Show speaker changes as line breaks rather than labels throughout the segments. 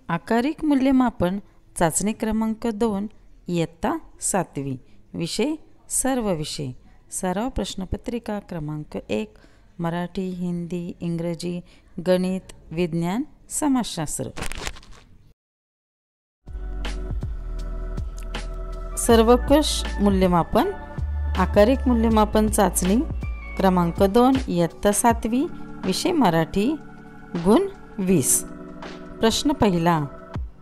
आकारिक मूल्यमापन चाचणी क्रमांक 2 इयत्ता 7वी विषय सर्व विषय सराव प्रश्नपत्रिका क्रमांक 1 मराठी हिंदी इंग्रजी गणित विज्ञान समाजशास्त्र। सर्वकष मूल्यमापन आकारिक मूल्यमापन चाचणी क्रमांक 2 इयत्ता 7वी विषय मराठी गुण 20। प्रश्न पहिला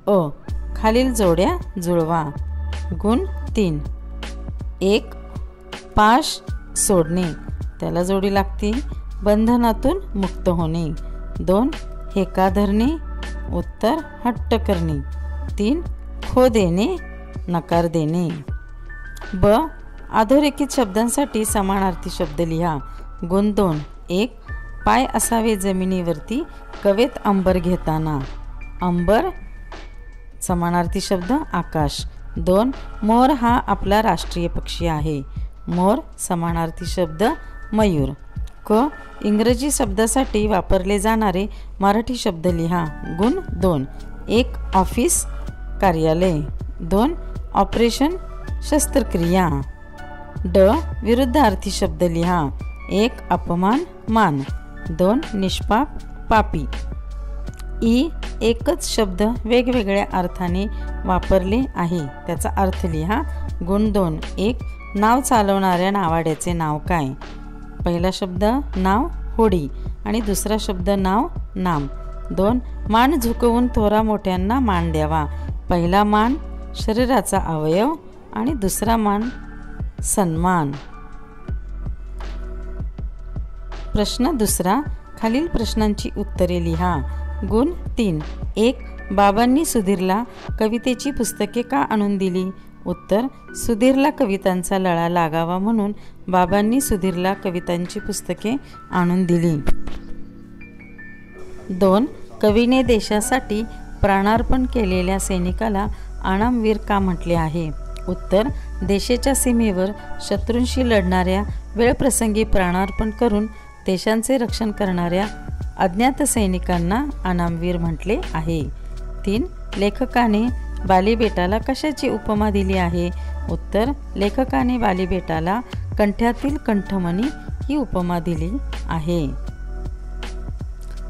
अ खालील जोड्या जुळवा। गुण 3 1 पाश सोडणे त्याला जोडी लागते बंधनातून मुक्त होणे। 2 हेका धरणे उत्तर हट्ट करणे। 3 खो देणे नकार देणे। ब अधोरेखित शब्दांसाठी समानार्थी शब्द लिहा। गुण 2 1 पाय असावे जमिनीवरती कवेत अंबर घेताना। अंबर समानार्थी शब्द आकाश। 2 मोर हा आपला राष्ट्रीय पक्षी आहे। मोर समानार्थी शब्द मयूर। क इंग्रजी शब्दासाठी वापरले जाणारे मराठी शब्द लिहा। गुण 2 1 ऑफिस कार्यालय। 2 ऑपरेशन शस्त्रक्रिया। ड विरुद्धार्थी शब्द लिहा। 1 अपमान मान। 2 निष्पाप पापी। ई एकच शब्द वेगवेगळ्या अर्थाने वापरले आहे त्याचा अर्थ लिहा। गुण 2 1 नाव चालवणाऱ्या नावाड्याचे नाव काय। पहिला शब्द नाव होडी आणि दुसरा शब्द नाव नाम। 2 मान झुकवून थोरा मोठ्यांना मान द्यावा। पहिला मान शरीराचा अवयव आणि दुसरा मान सन्मान। प्रश्न दुसरा खालील प्रश्नांची उत्तरे लिहा। गुण 3 1 बाबांनी सुधीरला कवितेची पुस्तके का आणून दिली। उत्तर सुधीरला कवितांचा लळा लागावा म्हणून बाबांनी सुधीरला कवितांची पुस्तके आणून दिली। 2 कवीने देशासाठी प्राणार्पण केलेल्या सैनिकाला आणामवीर का म्हटले आहे। उत्तर देशाच्या सीमेवर शत्रूंशी लढणाऱ्या वेळप्रसंगी प्राणार्पण करून देशांचे रक्षण करणाऱ्या अज्ञात सैनिकांना आणामवीर म्हटले आहे। 3 लेखकाने बालीबेटाला कशाची उपमा दिली आहे। उत्तर लेखकाने बालीबेटाला कंठ्यातील कंठमणी ही उपमा दिली आहे।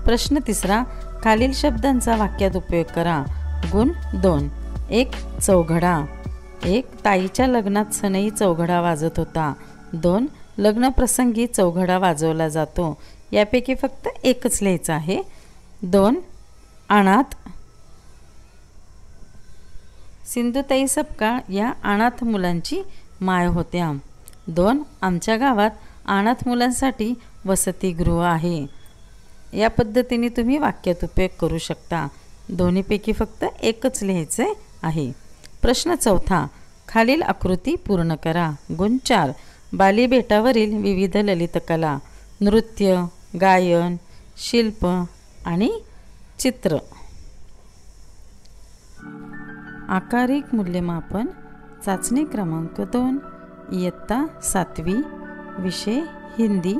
प्रश्न तिसरा खालील शब्दांचा वाक्यात उपयोग करा। गुण 2 1 चौघडा 1 ताईच्या लग्नात सनई चौघडा वाजत होता। 2 लग्नप्रसंगी चौघडा वाजवला जातो। यापैकी फक्त एकच लिहायचं आहे। 2 अनाथ सिंधुताई सपकाळ या अनाथ मुलांची माय होत्या। 2 आमच्या गावात अनाथ मुलांसाठी वसतिगृह आहे। या पद्धतीने तुम्ही वाक्यात उपयोग करू शकता। दोन्हीपैकी फक्त एकच लिहायचे आहे। प्रश्न चौथा खालील आकृती पूर्ण करा। गुण 4 बालीबेटावरील विविध ललितकला नृत्य गायन शिल्प आणि चित्र। आकारिक मूल्यमापन चाचणी क्रमांक 2 इयत्ता 7वी विषय हिंदी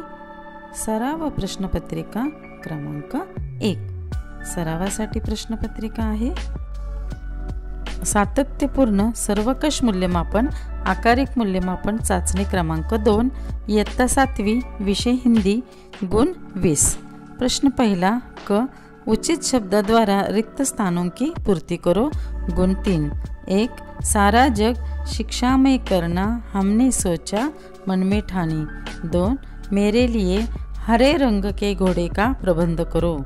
सराव प्रश्नपत्रिका क्रमांक 1। सरावासाठी प्रश्नपत्रिका आहे। सातत्यपूर्ण सर्वकष मूल्यमापन आकारिक मूल्यमापन चाचणी क्रमांक 2 इयत्ता 7वी विषय हिंदी गुण 20। प्रश्न पहिला क उचित शब्दाद्वारा रिक्त स्थानों की पूर्ति करो। गुण 3 1 सारा जग शिक्षामय करना हमने सोचा मन में ठानी। 2 मेरे लिए हरे रंग के घोड़े का प्रबंध करो।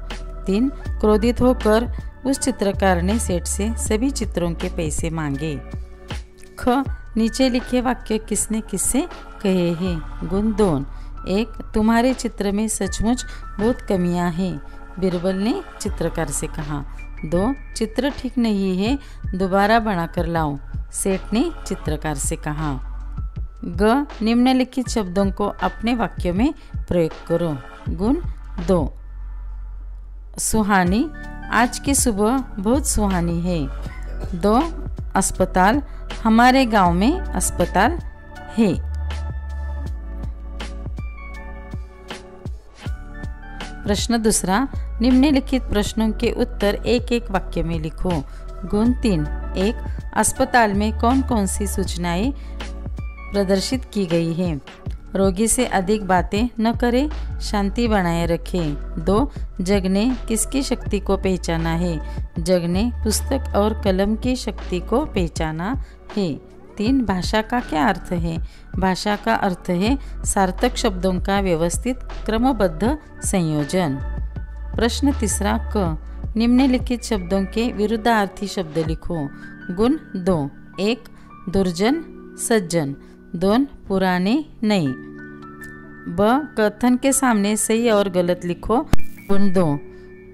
3 क्रोधित होकर उस चित्रकार ने सेठ से सभी चित्रों के पैसे मांगे। ख नीचे लिखे वाक्य किसने किससे कहे हैं। गुण 2 1 तुम्हारे चित्र में सचमुच बहुत कमियां हैं बीरबल ने चित्रकार से कहा। 2 चित्र ठीक नहीं है दोबारा बनाकर लाओ सेठ ने चित्रकार से कहा। ग निम्नलिखित शब्दों को अपने वाक्य में प्रयोग करो। गुण 2 सुहानी आज की सुबह बहुत सुहानी है। 2 अस्पताल हमारे गांव में अस्पताल है। प्रश्न दूसरा, निम्नलिखित प्रश्नों के उत्तर एक एक वाक्य में लिखो। गुण 3। 1. अस्पताल में कौन कौन सी सूचनाएं प्रदर्शित की गई हैं? रोगी से अधिक बातें न करें, शांति बनाए रखें। 2. जग ने किसकी शक्ति को पहचाना है? जग ने पुस्तक और कलम की शक्ति को पहचाना है। 3. भाषा का क्या अर्थ है? भाषा का अर्थ है सार्थक शब्दों का व्यवस्थित क्रमबद्ध संयोजन। प्रश्न तीसरा क। निम्नलिखित शब्दों के विरुद्धार्थी शब्द लिखो। गुण 2। 1. दुर्जन सज्जन। 2. पुराने नए। ब. कथन के सामने सही और गलत लिखो। गुण 2।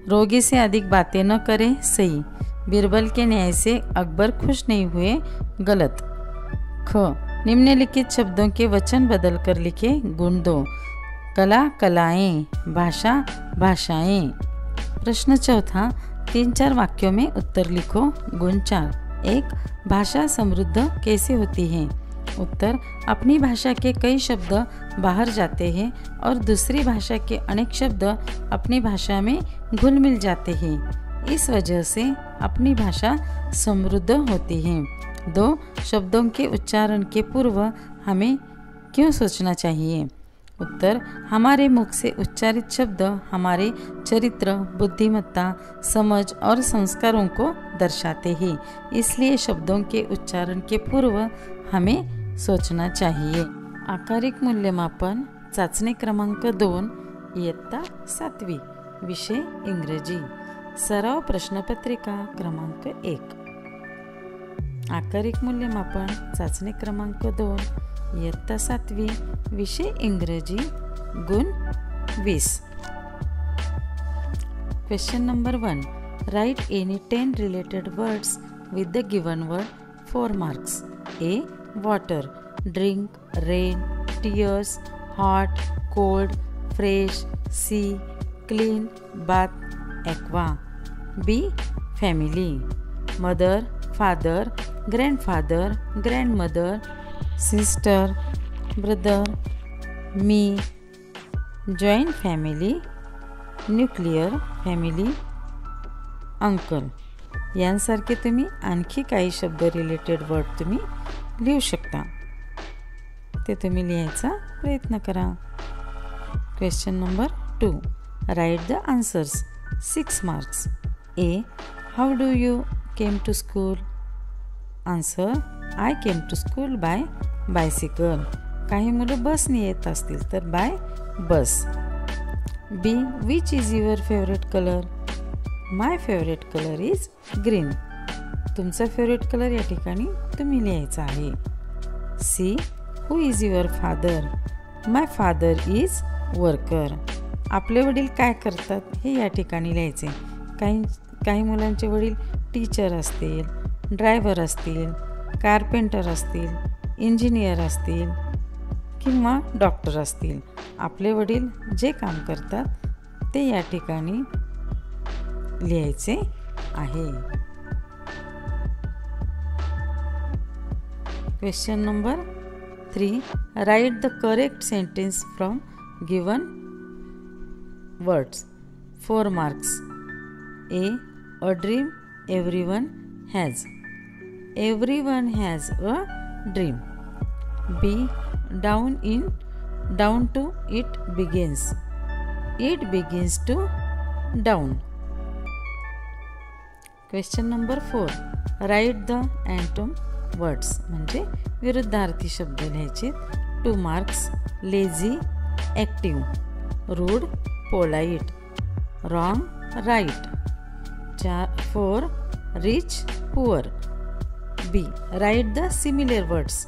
रोगी से अधिक बातें न करें, सही। बीरबल के न्याय से अकबर खुश नहीं हुए, गलत। ख. निम्नलिखित शब्दों के वचन बदल कर लिखे। गुण 2। कला कलाएं, भाषा भाषाएं। प्रश्न चौथा, 3-4 वाक्यों में उत्तर लिखो। गुण 4। 1. भाषा समृद्ध कैसे होती है? उत्तर, अपनी भाषा के कई शब्द बाहर जाते हैं और दूसरी भाषा के अनेक शब्द अपनी भाषा में घुल मिल जाते हैं। इस वजह से अपनी भाषा समृद्ध होती है। 2. शब्दों के उच्चारण के पूर्व हमें क्यों सोचना चाहिए? उत्तर, हमारे मुख से उच्चारित शब्द हमारे चरित्र, बुद्धिमत्ता, समझ और संस्कारों को दर्शाते हैं। इसलिए शब्दों के उच्चारण के पूर्व हमें सोचना चाहिए। आकारिक मूल्यमापन चाचणी क्रमांक 2, इयत्ता 7वी, विषय इंग्रजी। सराव प्रश्नपत्रिका क्रमांक 1। आकारिक मूल्यमापन चाचणी क्रमांक 2, इयत्ता 7वी, विषय इंग्रजी, गुण 20। Question number 1. Right any 10 related words with the given word. 4 marks. A. Water, drink, rain, tears, hot, cold, fresh, sea, clean, bath, aqua. B. Family, mother, father, grandfather, grandmother, sister, brother, me, joint family, nuclear family, uncle. यांसारखे तुम्ही आणखी काही शब्द related word तुम्ही लिहू शकता, ते तुम्ही लिहायचा प्रयत्न करा. Question number 2. Right the answers. 6 marks. A. How do you came to school? Answer. I came to school by bicycle. काही मुलं बसने येत असतील तर by bus. B. Which is your favorite color? My favorite color is green. तुमचा favourite colour या ठिकाणी तुम्ही लिहायचा आहे. C. Who is your father? My father is worker. आपले वडील काय करतात हे या ठिकाणी लिहायचे. काही मुलांचे वडील टीचर असतील, ड्रायव्हर असतील, कारपेंटर असतील, इंजिनियर असतील किंवा डॉक्टर असतील. आपले वडील जे काम करतात ते या ठिकाणी लिहायचे आहे. Question number 3. Right the correct sentence from given words. 4 marks. A. A dream everyone has. Everyone has a dream. B. Down to it begins. It begins to down. Question number 4. Write the antonym words म्हणजे विरुद्धार्थी शब्द लिहायचे. 2 marks. Lazy active, rude polite, wrong right. 4 rich poor. B. Write the similar words.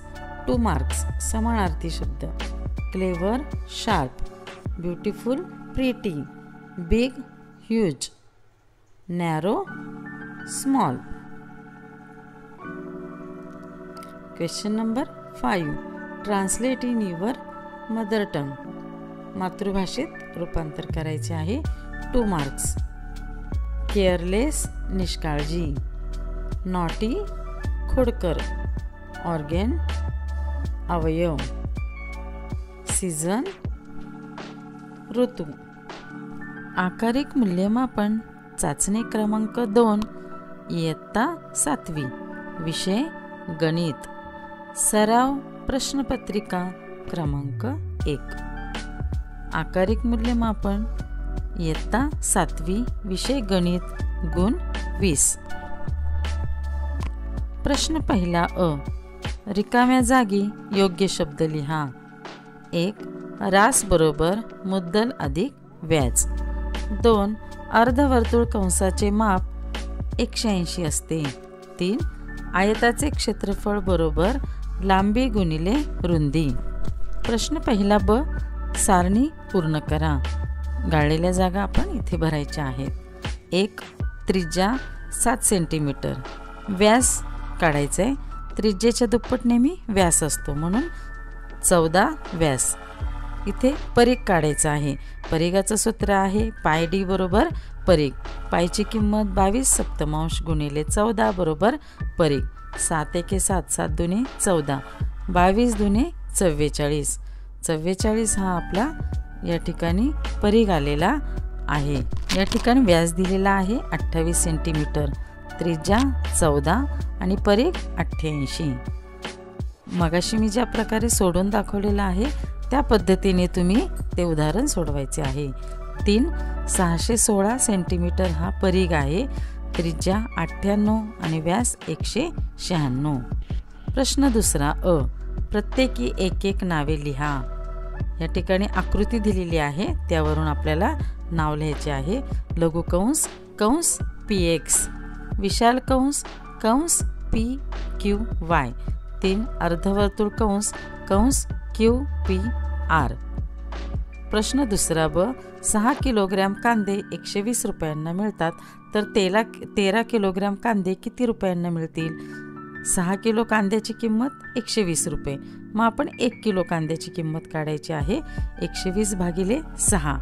2 marks. समानार्थी शब्द. Clever sharp, beautiful pretty, big huge, narrow small. Question number 5. Translate in your mother tongue. मातृभाषेत रूपांतर करायचे आहे. 2 marks. केअरलेस निष्काळजी, naughty खोडकर, organ अवयव, season ऋतू. आकारिक मूल्यमापन चाचणी क्रमांक 2 इयत्ता 7वी विषय गणित सराव प्रश्नपत्रिका क्रमांक 1 आकारिक मूल्यमापन इयत्ता 7वी विषय गणित गुण 20 प्रश्न पहिला अ रिकाम्या जागी योग्य शब्द लिहा 1 रास बरोबर मुद्दल अधिक व्याज 2 अर्धवर्तुळ कंसाचे माप 180 असते 3 आयताचे क्षेत्रफळ बरोबर लांबी गुणिले रुंदी प्रश्न पहिला ब सारणी पूर्ण करा गाळलेल्या जागा आपण इथे भरायच्या आहेत 1 त्रिज्या 7 सेंटीमीटर व्यास काढायचा आहे त्रिज्येच्या दुप्पट नेहमी व्यास असतो म्हणून 14 व्यास इथे परिघ काढायचा आहे परिघाचं सूत्र आहे पाय डी बरोबर परिघ पायची किंमत 22 सप्तमांश गुणिले 14 बरोबर परिघ 7 एके 7 7 दुने 14 22 दुने 44 44 हा आपला या ठिकाणी परिघ आलेला आहे या ठिकाणी व्यास दिलेला आहे 28 सेंटीमीटर त्रिज्या 14 आणि परिघ 88 मगाशी मी ज्या प्रकारे सोडून दाखवलेला आहे त्या पद्धतीने तुम्ही ते उदाहरण सोडवायचे आहे 3 616 सेंटीमीटर हा परिघ आहे त्रिज्या 98 आणि व्यास 196 प्रश्न दुसरा अ प्रत्येकी एक एक नावे लिहा या ठिकाणी आकृती दिलेली आहे त्यावरून आपल्याला नाव लिहायचे आहे लघु कंस कंस px विशाल कंस कंस p q y 3 अर्धवर्तुळ कंस कंस q p r प्रश्न दुसरा ब 6 किलोग्रॅम कांदे 120 रुपयांना मिळतात तर 13 किलोग्रॅम कांदे किती रुपयांना मिळतील 6 किलो कांद्याची किंमत 120 रुपये मग आपण 1 किलो कांद्याची किंमत काढायची आहे 120 भागिले 6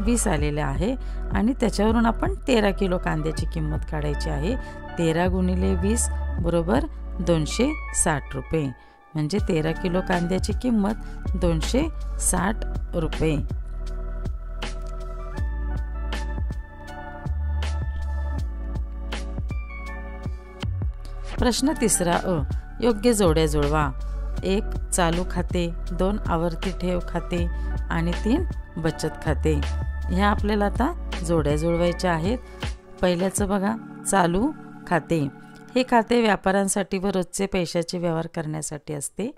20 आलेले आहे आणि त्याच्यावरून आपण 13 किलो कांद्याची किंमत काढायची आहे 13 गुणिले 20 बरोबर 260 रुपये म्हणजे 13 किलो कांद्याची किंमत 260 रुपये प्रश्न तिसरा अ योग्य जोड्या जुळवा 1 चालू खाते 2 आवर्ती ठेव खाते आणि 3 बचत खाते ह्या आपल्याला आता जोड्या जुळवायच्या आहेत पहिल्याचं बघा चालू खाते हे खाते व्यापाऱ्यांसाठी व रोजचे पैशाचे व्यवहार करण्यासाठी असते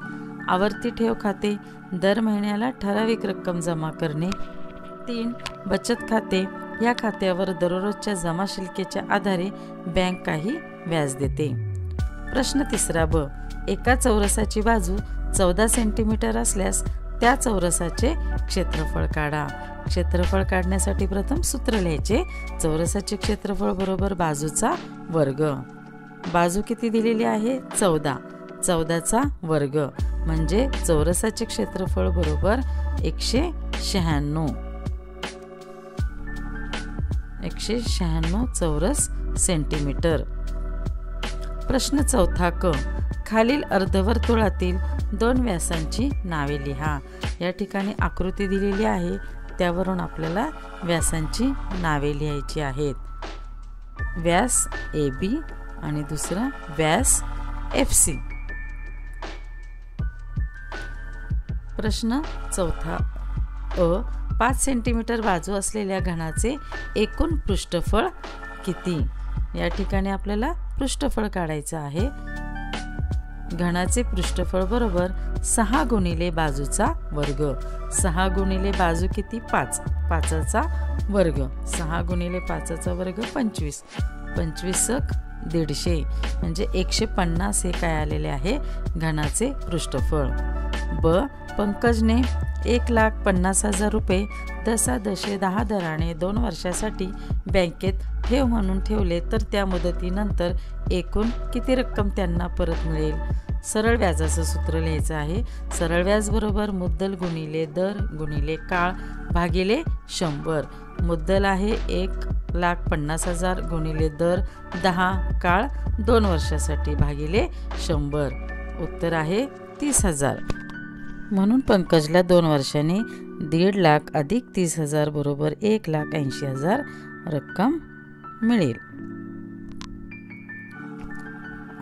आवर्ती ठेव खाते दर महिन्याला ठराविक रक्कम जमा करणे 3 बचत खाते या खात्यावर दररोजच्या जमा शिल्लकेच्या आधारे बँक काही व्याज देते प्रश्न तिसरा ब एका चौरसाची बाजू 14 सेंटीमीटर असल्यास त्या चौरसाचे क्षेत्रफळ काढा क्षेत्रफळ काढण्यासाठी प्रथम सूत्र लिहायचे चौरसाचे क्षेत्रफळ बरोबर बाजूचा वर्ग बाजू किती दिलेली आहे 14 14चा वर्ग म्हणजे चौरसाचे क्षेत्रफळ बरोबर 196 चौरस सेंटीमीटर प्रश्न चौथा क खालील अर्धवर्तुळातील 2 व्यासांची नावे लिहा या ठिकाणी आकृती दिलेली आहे त्यावरून आपल्याला व्यासांची नावे लिहायची आहेत व्यास AB आणि दुसरा व्यास FC प्रश्न चौथा अ 5 सेंटीमीटर बाजू असलेल्या घनाचे एकूण पृष्ठफळ किती या ठिकाणी आपल्याला पृष्ठफळ काढायचं आहे घनाचे पृष्ठफळ बरोबर 6 गुणिले बाजूचा वर्ग 6 गुणिले बाजू किती 5 5चा वर्ग 6 गुणिले 5चा वर्ग 25 25 150 म्हणजे 150 हे काय आलेले आहे घनाचे पृष्ठफळ ब पंकजने 1,50,000 रुपये दशादशे 10 दराने 2 वर्षासाठी बँकेत ठेव म्हणून ठेवले तर त्या मुदतीनंतर एकूण किती रक्कम त्यांना परत मिळेल सरळ व्याजाचं सूत्र लिहायचं आहे सरळ व्याज बरोबर मुद्दल गुणिले दर गुणिले काळ भागिले 100 मुद्दल आहे 1,50,000 गुणिले दर 10 काळ 2 वर्षासाठी भागिले 100 उत्तर आहे 30,000 म्हणून पंकजला 2 वर्षांनी 1.5 लाख अधिक 30,000 बरोबर 1,80,000 रक्कम मिळेल.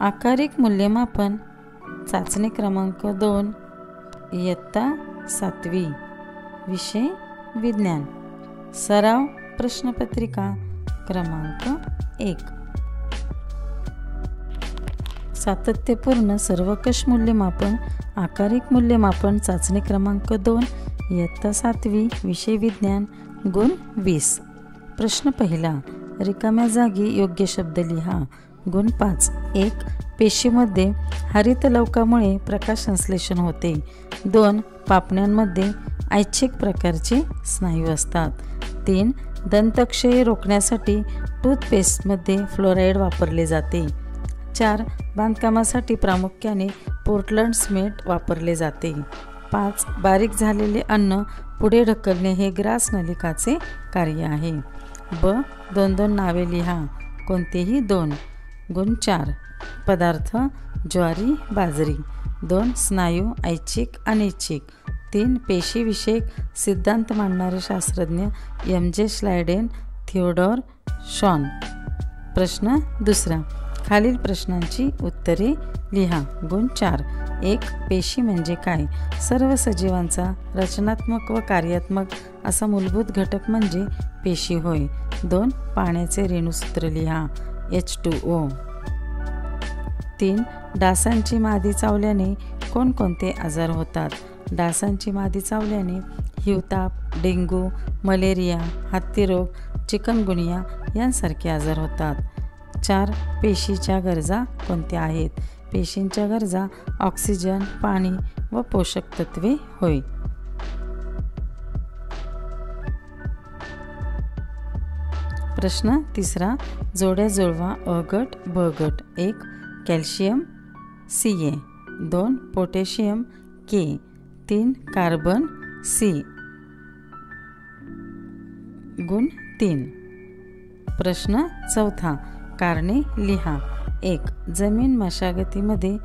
आकारिक मूल्यमापन चाचणी क्रमांक 2 इयत्ता 7वी विषय विज्ञान सराव प्रश्नपत्रिका क्रमांक 1. सातत्यपूर्ण सर्वकष मूल्यमापन आकारिक मूल्यमापन चाचणी क्रमांक 2 इयत्ता 7वी विषय विज्ञान गुण 20. प्रश्न पहिला. रिकाम्या जागी योग्य शब्द लिहा. गुण 5. 1. पेशीमध्ये हरितलवकामुळे प्रकाश संश्लेषण होते. 2. पापण्यांमध्ये ऐच्छिक प्रकारचे स्नायू असतात. 3. दंतक्षय रोखण्यासाठी टूथपेस्टमध्ये फ्लोराईड वापरले जाते. 4. बांधकामासाठी प्रामुख्याने पोर्टलँड सिमेंट वापरले जाते. 5. बारीक झालेले अन्न पुढे ढकलणे हे ग्रास नलिकाचे कार्य आहे. ब. 2 नावे लिहा. कोणतेही 2. गुण 4. पदार्थ ज्वारी बाजरी. 2. स्नायू ऐच्छिक अनैच्छिक. 3. पेशीविषयक सिद्धांत मांडणारे शास्त्रज्ञ एम.जे. स्लायडेन Theodore Shawn. प्रश्न दुसरा. खालील प्रश्नांची उत्तरे लिहा. गुण 4. 1. पेशी म्हणजे काय? सर्व सजीवांचा रचनात्मक व कार्यात्मक असा मूलभूत घटक म्हणजे पेशी होय. 2. पाण्याचे रेणुसूत्र लिहा. H2O. 3. डासांची मादी चावल्याने कोणकोणते आजार होतात? डासांची मादी चावल्याने हिवताप, डेंग्यू, मलेरिया, हत्तीरोग, चिकनगुनिया यांसारखे आजार होतात. 4. पेशीच्या गरजा कोणत्या आहेत? पेशींच्या गरजा ऑक्सिजन, पाणी व पोषक तत्वे होय. प्रश्न तिसरा. जोड्या जुळवा. अ गट ब गट. 1. Calcium Ca. 2. Potassium K. 3. Carbon C. गुण 3. प्रश्न चौथा. कारणे लिहा. 1. जमीन मशागतीमध्ये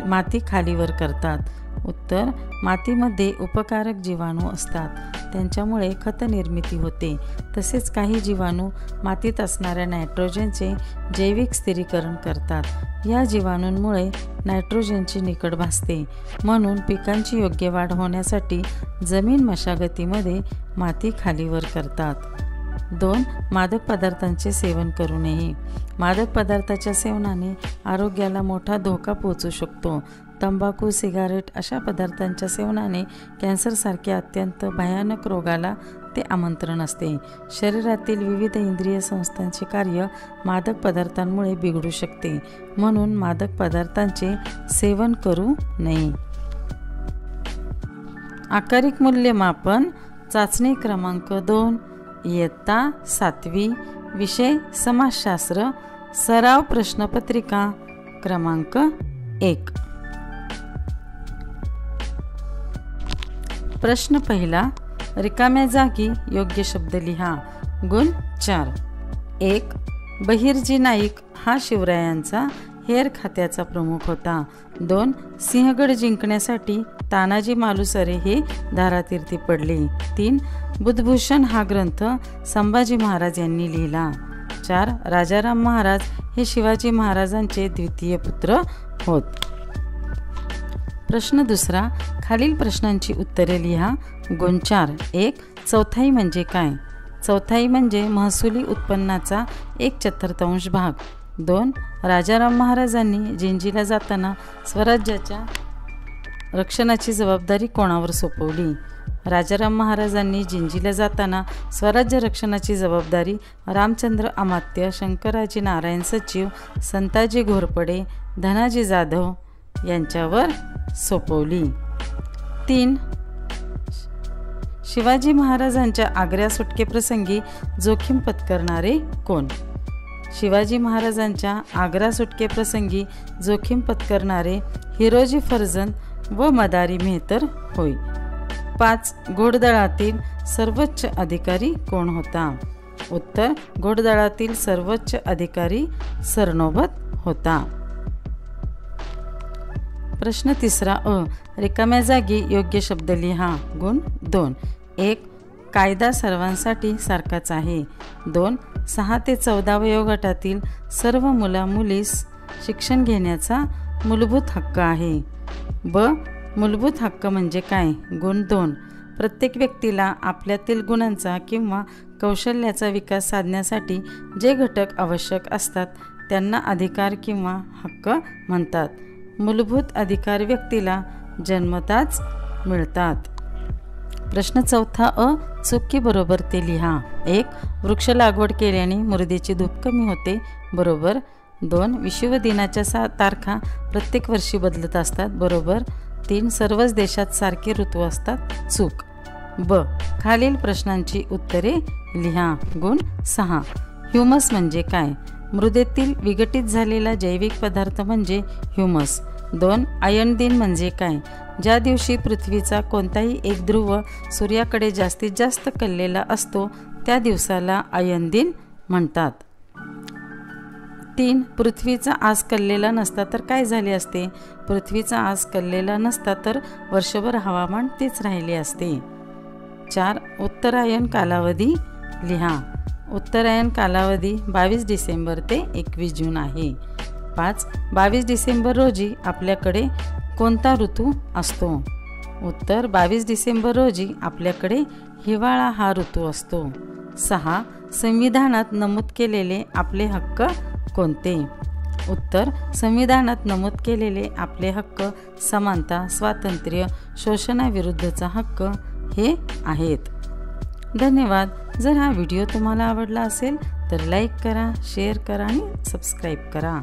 माती खालीवर करतात. उत्तर. मातीमध्ये उपकारक जीवाणू असतात. त्यांच्यामुळे खत निर्मिती होते. तसेच काही जीवाणू मातीत असणाऱ्या नायट्रोजनचे जैविक स्थिरीकरण करतात. या जीवाणूंमुळे नायट्रोजनची निकड भासते. म्हणून पिकांची योग्य वाढ होण्यासाठी जमीन मशागतीमध्ये माती खालीवर करतात. 2. मादक पदार्थांचे सेवन करू नये. मादक पदार्थाच्या सेवनाने आरोग्याला मोठा धोका पोहोचू शकतो. तंबाखू, सिगारेट अशा पदार्थांच्या सेवनाने कॅन्सरसारख्या अत्यंत भयानक रोगाला ते आमंत्रण असते. शरीरातील विविध इंद्रिय संस्थांचे कार्य मादक पदार्थांमुळे बिघडू शकते. म्हणून मादक पदार्थांचे सेवन करू नये. आकारिक मूल्यमापन चाचणी क्रमांक 2 इयत्ता 7वी विषय समाजशास्त्र सराव प्रश्नपत्रिका क्रमांक 1. प्रश्न पहिला. रिकाम्या जागी योग्य शब्द लिहा. गुण 4. 1. बहिर्जी नाईक हा शिवरायांचा हेर खात्याचा प्रमुख होता. 2. सिंहगड जिंकण्यासाठी तानाजी मालुसरे हे धारातीर्थी पडले. 3. बुधभूषण हा ग्रंथ संभाजी महाराज यांनी लिहिला. 4. राजाराम महाराज हे शिवाजी महाराजांचे द्वितीय पुत्र होत. प्रश्न दुसरा. खालील प्रश्नांची उत्तरे लिहा. गुण 4. 1. चौथाई म्हणजे काय? चौथाई म्हणजे महसुली उत्पन्नाचा 1/4 भाग. 2. राजाराम महाराजांनी जिंजीला जाताना स्वराज्याच्या रक्षणाची जबाबदारी कोणावर सोपवली? राजाराम महाराजांनी जिंजीला जाताना स्वराज्य रक्षणाची जबाबदारी रामचंद्र अमात्य, शंकराजी नारायण सचिव, संताजी घोरपडे, धनाजी जाधव यांच्यावर सोपवली. 3. शिवाजी महाराजांच्या आग्रा सुटकेप्रसंगी जोखीम पत्करणारे कोण? शिवाजी महाराजांच्या आग्रा सुटकेप्रसंगी जोखीम पत्करणारे हिरोजी फर्जंद व मदारी मेहतर होय. 5. घोडदळातील सर्वोच्च अधिकारी कोण होता? उत्तर. घोडदळातील सर्वोच्च अधिकारी सरनोबत होता. प्रश्न तिसरा अ. रिकाम्या जागी योग्य शब्द लिहा. गुण 2. 1. कायदा सर्वांसाठी सारखाच आहे. 2. 6 ते 14 वयोगटातील सर्व मुला-मुलीस शिक्षण घेण्याचा मूलभूत हक्क आहे. ब. मूलभूत हक्क म्हणजे काय? गुण 2. प्रत्येक व्यक्तीला आपल्यातील गुणांचा किंवा कौशल्याचा विकास साधण्यासाठी जे घटक आवश्यक असतात त्यांना अधिकार किंवा हक्क म्हणतात. मूलभूत अधिकार व्यक्तीला जन्मताच मिळतात. प्रश्न चौथा अ. चूक की बरोबर ते लिहा. 1. वृक्ष लागवड केल्याने मृदेची धूप कमी होते. बरोबर. 2. विश्व दिनाच्या तारखा प्रत्येक वर्षी बदलत असतात. बरोबर. 3. सर्वच देशात सारखे ऋतू असतात. चूक. ब. खालील प्रश्नांची उत्तरे लिहा. गुण 6. ह्युमस म्हणजे काय? मृदेतील विघटित झालेला जैविक पदार्थ म्हणजे ह्युमस. 2. आयन दिन म्हणजे काय? ज्या दिवशी पृथ्वीचा कोणताही एक ध्रुव सूर्याकडे जास्तीत जास्त कललेला असतो त्या दिवसाला आयन दिन म्हणतात. 3. पृथ्वीचा आज कललेला नसता तर काय झाले असते? पृथ्वीचा आज कललेला नसता तर वर्षभर हवामान तेच राहिले असते. 4. उत्तरायण कालावधी लिहा. उत्तरायण कालावधी 22 डिसेंबर ते 21 जून आहे. 5. 22 डिसेंबर रोजी आपल्याकडे कोणता ऋतू असतो? उत्तर. 22 डिसेंबर रोजी आपल्याकडे हिवाळा हा ऋतू असतो. 6. संविधानात नमूद केलेले आपले हक्क कोणते? उत्तर. संविधानात नमूद केलेले आपले हक्क समानता, स्वातंत्र्य, शोषणाविरुद्धचा हक्क हे आहेत. धन्यवाद. जर हा व्हिडिओ तुम्हाला आवडला असेल तर लाईक करा, शेअर करा आणि सबस्क्राईब करा.